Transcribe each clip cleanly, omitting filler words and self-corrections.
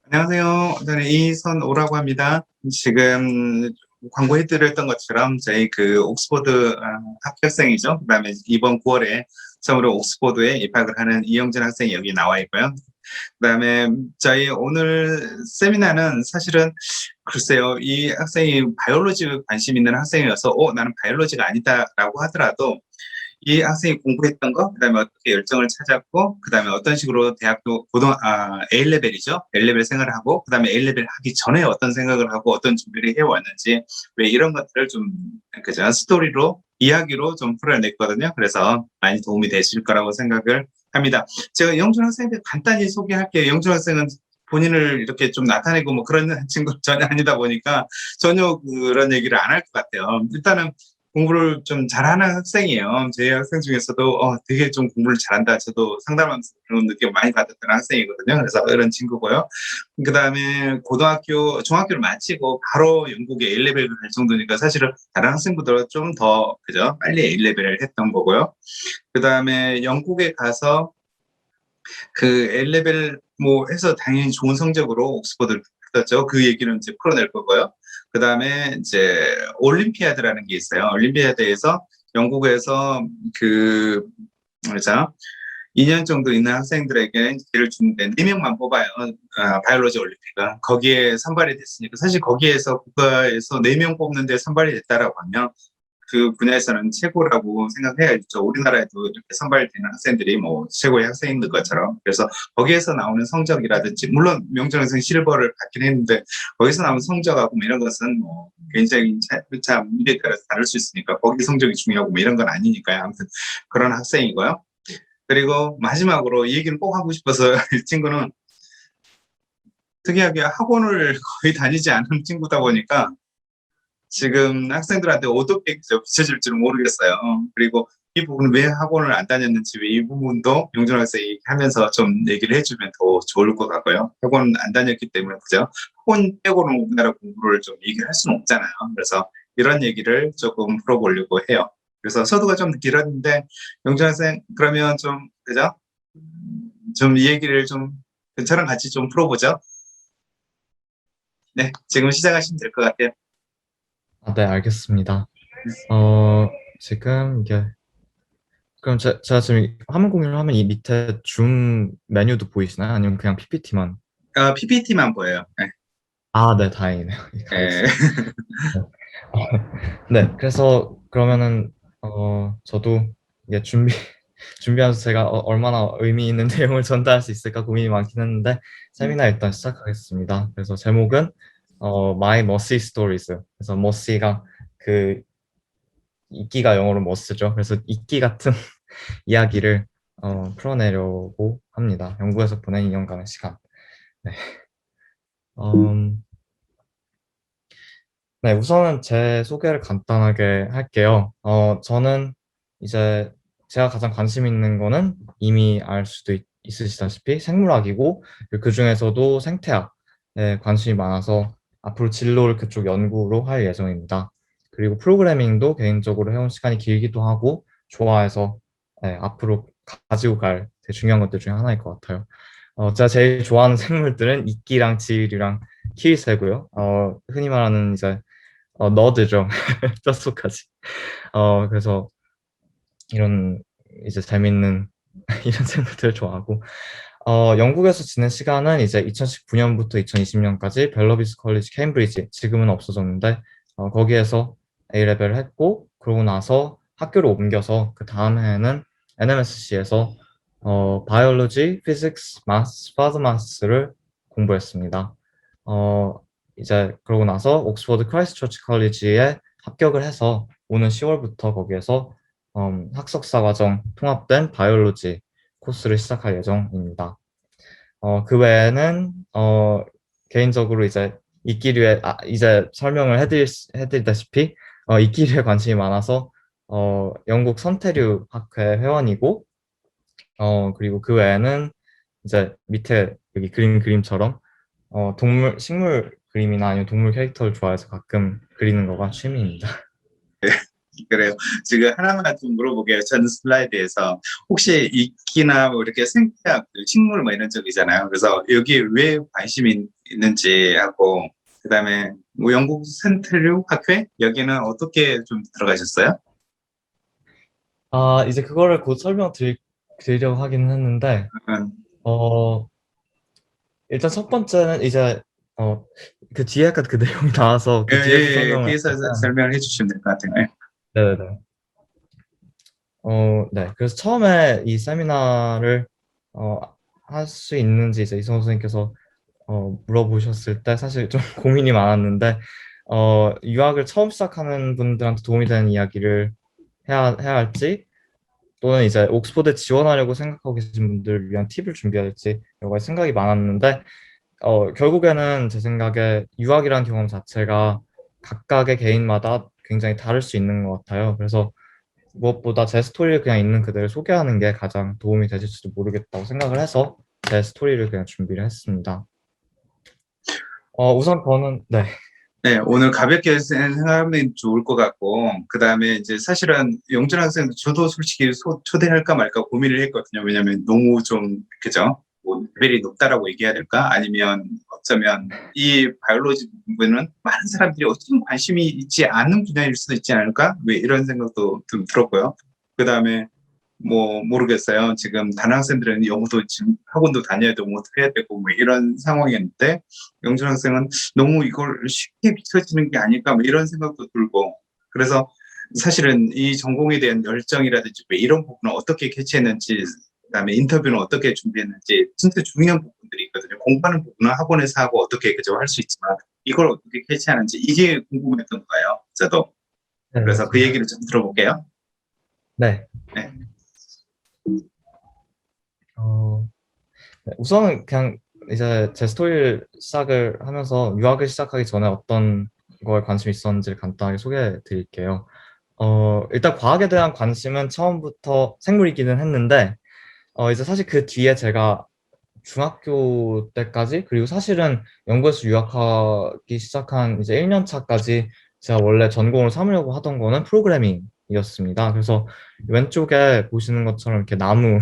안녕하세요. 저는 이선오라고 합니다. 지금 광고해드렸던 것처럼 저희 그 옥스퍼드 합격생이죠. 그다음에 이번 9월에 처음으로 옥스퍼드에 입학을 하는 이영준 학생이 여기 나와 있고요. 그다음에 저희 오늘 세미나는 사실은 글쎄요, 이 학생이 바이올로지 관심 있는 학생이어서 나는 바이올로지가 아니다라고 하더라도 이 학생이 공부했던 거, 그다음에 어떻게 열정을 찾았고, 그다음에 어떤 식으로 대학교 A레벨이죠. A레벨 생활을 하고, 그다음에 A레벨 하기 전에 어떤 생각을 하고 어떤 준비를 해왔는지, 왜 이런 것들을 좀 그죠 스토리로 이야기로 좀 풀어냈거든요. 그래서 많이 도움이 되실 거라고 생각을 합니다. 제가 영준 학생한테 간단히 소개할게요. 영준 학생은 본인을 이렇게 좀 나타내고 뭐 그런 친구 전혀 아니다 보니까 전혀 그런 얘기를 안 할 것 같아요. 일단은 공부를 좀 잘하는 학생이에요. 제 학생 중에서도 되게 좀 공부를 잘한다. 저도 상담하면서 그런 느낌 많이 받았던 학생이거든요. 그래서 이런 친구고요. 그 다음에 중학교를 마치고 바로 영국에 A레벨을 갈 정도니까 사실은 다른 학생보다 좀 더, 그죠? 빨리 A레벨을 했던 거고요. 그 다음에 영국에 가서 그 A레벨 뭐 해서 당연히 좋은 성적으로 옥스퍼드를 붙었죠. 그 얘기는 이제 풀어낼 거고요. 그 다음에 이제 올림피아드라는 게 있어요. 올림피아드에서 영국에서 뭐죠? 2년 정도 있는 학생들에게 기회를 주는데 4명만 뽑아요. 바이올로지 올림픽은. 거기에 선발이 됐으니까 사실 거기에서 국가에서 4명 뽑는데 선발이 됐다라고 하면 그 분야에서는 최고라고 생각해야죠. 우리나라에도 이렇게 선발되는 학생들이 뭐 최고의 학생인 것처럼. 그래서 거기에서 나오는 성적이라든지, 물론 명정학생 실버를 받긴 했는데, 거기서 나오는 성적하고 뭐 이런 것은 뭐 굉장히 미래에 따라서 다를 수 있으니까, 거기 성적이 중요하고 뭐 이런 건 아니니까요. 아무튼 그런 학생이고요. 그리고 마지막으로 이 얘기를 꼭 하고 싶어서 이 친구는 특이하게 학원을 거의 다니지 않은 친구다 보니까 지금 학생들한테 어떻게 비춰질지는 모르겠어요. 그리고 이 부분은 왜 학원을 안 다녔는지 이 부분도 용준 학생이 하면서 좀 얘기를 해주면 더 좋을 것 같고요. 학원 안 다녔기 때문에 그죠? 학원 빼고는 우리나라 공부를 좀 얘기를 할 수는 없잖아요. 그래서 이런 얘기를 조금 풀어보려고 해요. 그래서 서두가 좀 길었는데 용준 학생 그러면 좀 그죠? 좀 이 얘기를 좀 저랑 같이 좀 풀어보죠. 네, 지금 시작하시면 될 것 같아요. 네, 알겠습니다. 어, 지금 이게, 그럼 제가 지금 화면 공유를 하면 이 밑에 줌 메뉴도 보이시나요? 아니면 그냥 PPT만? PPT만 보여요. 네. 아, 네, 다행이네요. 네. 알겠습니다. 네, 네, 그래서 그러면은, 저도 이게 준비하면서 제가 얼마나 의미 있는 내용을 전달할 수 있을까 고민이 많긴 했는데, 세미나 일단 시작하겠습니다. 그래서 제목은, My Mossy Stories. 그래서 머시가 그 이끼가 영어로 머스죠. 그래서 이끼 같은 이야기를 풀어내려고 합니다. 영국에서 보낸 2년간의 시간. 네. 음, 네, 우선은 제 소개를 간단하게 할게요. 저는 이제 제가 가장 관심 있는 거는 이미 알 수도 있으시다시피 생물학이고 그 중에서도 생태학에 관심이 많아서 앞으로 진로를 그쪽 연구로 할 예정입니다. 그리고 프로그래밍도 개인적으로 해온 시간이 길기도 하고 좋아해서 네, 앞으로 가지고 갈 되게 중요한 것들 중에 하나일 것 같아요. 제가 제일 좋아하는 생물들은 이끼랑 지유랑 키위새고요. 흔히 말하는 이제 너드죠. 뼛속까지. 그래서 이런 이제 재밌는 이런 생물들을 좋아하고 영국에서 지낸 시간은 이제 2019년부터 2020년까지 벨러비스 컬리지 케임브리지 지금은 없어졌는데 거기에서 A레벨을 했고 그러고 나서 학교를 옮겨서 그 다음 해에는 NMSC에서 바이올로지, 피직스, 마스, 파드마스를 공부했습니다. 어, 이제 그러고 나서 옥스퍼드 크라이스트처치 컬리지에 합격을 해서 오는 10월부터 거기에서 학석사 과정 통합된 바이올로지 코스를 시작할 예정입니다. 그 외에는 개인적으로 이제 이끼류에 이제 설명을 해드리다시피 이끼류에 관심이 많아서 영국 선태류 학회 회원이고 그리고 그 외에는 이제 밑에 여기 그린 그림처럼 식물 그림이나 아니면 동물 캐릭터를 좋아해서 가끔 그리는 거가 취미입니다. 그래요. 지금 하나만 좀 물어보게요. 전 슬라이드에서 혹시 이끼나 뭐 이렇게 생태학, 식물 뭐 이런 쪽이잖아요. 그래서 여기 왜 관심이 있는지 하고, 그다음에 뭐 영국 센트류 학회 여기는 어떻게 좀 들어가셨어요? 아, 이제 그거를 곧 드리려고 하긴 했는데, 음, 어, 일단 첫 번째는 이제, 어, 그 뒤에 약간 그 내용이 나와서 예, 그 뒤에서 예, 예. 설명을 뒤에서 하면, 설명을 해주시면 될 것 같아요. 예. 네네네. 네. 그래서 처음에 이 세미나를, 어, 할 수 있는지 이제 이성호 선생님께서, 물어보셨을 때 사실 좀 고민이 많았는데, 유학을 처음 시작하는 분들한테 도움이 되는 이야기를 해야 할지, 또는 이제 옥스퍼드에 지원하려고 생각하고 계신 분들을 위한 팁을 준비해야 할지 여러 가지 생각이 많았는데 결국에는 제 생각에 유학이라는 경험 자체가 각각의 개인마다 굉장히 다를 수 있는 것 같아요. 그래서 무엇보다 제 스토리를 그냥 있는 그대로 소개하는 게 가장 도움이 되실지도 모르겠다고 생각을 해서 제 스토리를 그냥 준비를 했습니다. 우선 저는 네. 네, 오늘 가볍게 생각하면 좋을 것 같고, 그 다음에 이제 사실은 영준 학생, 저도 솔직히 초대할까 말까 고민을 했거든요. 왜냐면 너무 좀, 그죠? 뭐, 레벨이 높다라고 얘기해야 될까? 아니면 어쩌면 이 바이올로지 부분은 많은 사람들이 어떤 관심이 있지 않은 분야일 수도 있지 않을까? 왜 이런 생각도 좀 들었고요. 그 다음에 뭐 모르겠어요. 지금 다학생들은 영어도 지금 학원도 다녀야 되고 뭐 해야 되고 뭐 이런 상황이었는데 영준 학생은 너무 이걸 쉽게 비춰지는 게 아닐까 뭐 이런 생각도 들고 그래서 사실은 이 전공에 대한 열정이라든지 뭐 이런 부분을 어떻게 캐치했는지 그다음에 인터뷰는 어떻게 준비했는지 진짜 중요한 부분들이 있거든요. 공부하는 부분은 학원에서 하고 어떻게 그저 할 수 있지만 이걸 어떻게 캐치하는지 이게 궁금했던 거예요. 저도 네, 그래서 그 맞습니다. 얘기를 좀 들어볼게요. 네. 네. 어, 네, 우선은 그냥 이제 제 스토리를 시작을 하면서 유학을 시작하기 전에 어떤 거에 관심이 있었는지를 간단하게 소개해 드릴게요. 일단 과학에 대한 관심은 처음부터 생물이기는 했는데, 이제 사실 그 뒤에 제가 중학교 때까지, 그리고 사실은 영국에서 유학하기 시작한 이제 1년 차까지 제가 원래 전공을 삼으려고 하던 거는 프로그래밍이었습니다. 그래서 왼쪽에 보시는 것처럼 이렇게 나무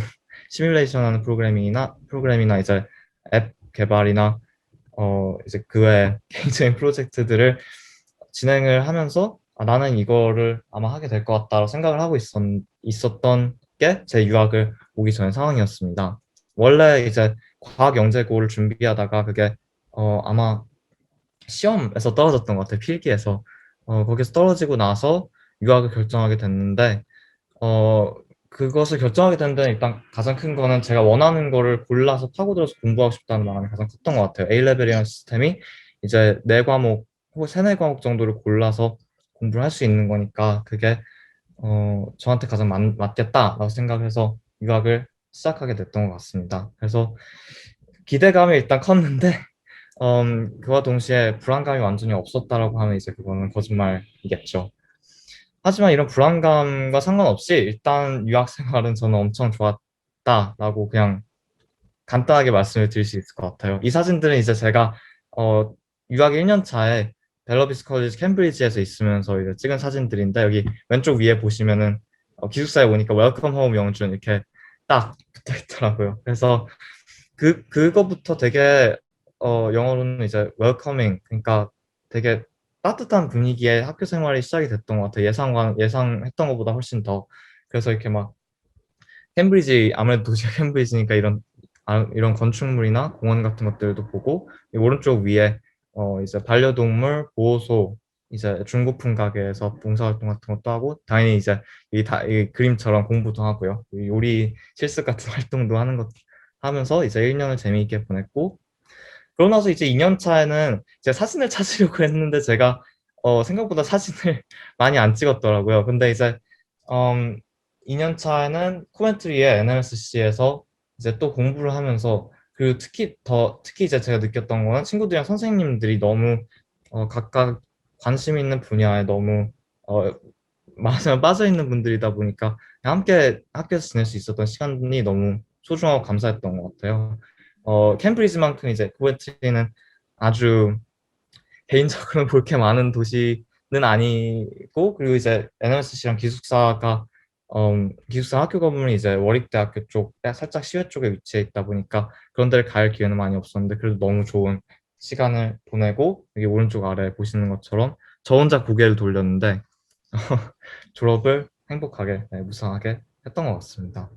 시뮬레이션 하는 프로그램이나 이제 앱 개발이나 이제 그 외 개인적인 프로젝트들을 진행을 하면서 나는 이거를 아마 하게 될 것 같다고 생각을 하고 있었던 게 제 유학을 오기 전의 상황이었습니다. 원래 이제 과학영재고를 준비하다가 그게 아마 시험에서 떨어졌던 것 같아요. 필기에서. 거기서 떨어지고 나서 유학을 결정하게 됐는데 어, 그것을 결정하게 된 데는 일단 가장 큰 거는 제가 원하는 거를 골라서 파고들어서 공부하고 싶다는 마음이 가장 컸던 것 같아요. A레벨이라는 시스템이 이제 네 과목 혹은 세네 과목 정도를 골라서 공부를 할 수 있는 거니까 그게 저한테 가장 맞겠다라고 생각해서 유학을 시작하게 됐던 것 같습니다. 그래서 기대감이 일단 컸는데 그와 동시에 불안감이 완전히 없었다라고 하면 이제 그거는 거짓말이겠죠. 하지만 이런 불안감과 상관없이 일단 유학 생활은 저는 엄청 좋았다라고 그냥 간단하게 말씀을 드릴 수 있을 것 같아요. 이 사진들은 이제 제가 어, 유학 1년 차에 벨러비스 컬리지 캠브리지에서 있으면서 이제 찍은 사진들인데 여기 왼쪽 위에 보시면은 기숙사에 오니까 웰컴 홈 영준 이렇게 딱 붙어 있더라고요. 그래서 그거부터 되게 영어로는 이제 웰커밍 그러니까 되게 따뜻한 분위기의 학교 생활이 시작이 됐던 것 같아요. 예상했던 것보다 훨씬 더. 그래서 이렇게 막 캠브리지 아무래도 도시가 캠브리지니까 이런 건축물이나 공원 같은 것들도 보고 이 오른쪽 위에 이제 반려동물 보호소 이제 중고품 가게에서 봉사활동 같은 것도 하고 당연히 이제 이 그림처럼 공부도 하고요. 이 요리 실습 같은 활동도 하면서 이제 1년을 재미있게 보냈고 그러고 나서 이제 2년 차에는 제가 사진을 찾으려고 했는데 제가 생각보다 사진을 많이 안 찍었더라고요. 근데 이제 2년 차에는 코멘트리의 NMSC에서 이제 또 공부를 하면서 그리고 특히 이제 제가 느꼈던 거는 친구들이랑 선생님들이 너무 각각 관심 있는 분야에 너무 어, 맞아요. 빠져 있는 분들이다 보니까 그냥 함께 학교에서 지낼 수 있었던 시간이 너무 소중하고 감사했던 것 같아요. 캠브리지만큼 이제 코벤트리는 아주 개인적으로 볼 게 많은 도시는 아니고 그리고 이제 NMSC랑 기숙사 학교 건물이 이제 월익대학교 쪽 살짝 시외 쪽에 위치해 있다 보니까 그런 데를 갈 기회는 많이 없었는데 그래도 너무 좋은 시간을 보내고 여기 오른쪽 아래 보시는 것처럼 저 혼자 고개를 돌렸는데 졸업을 행복하게, 네, 무사하게 했던 것 같습니다.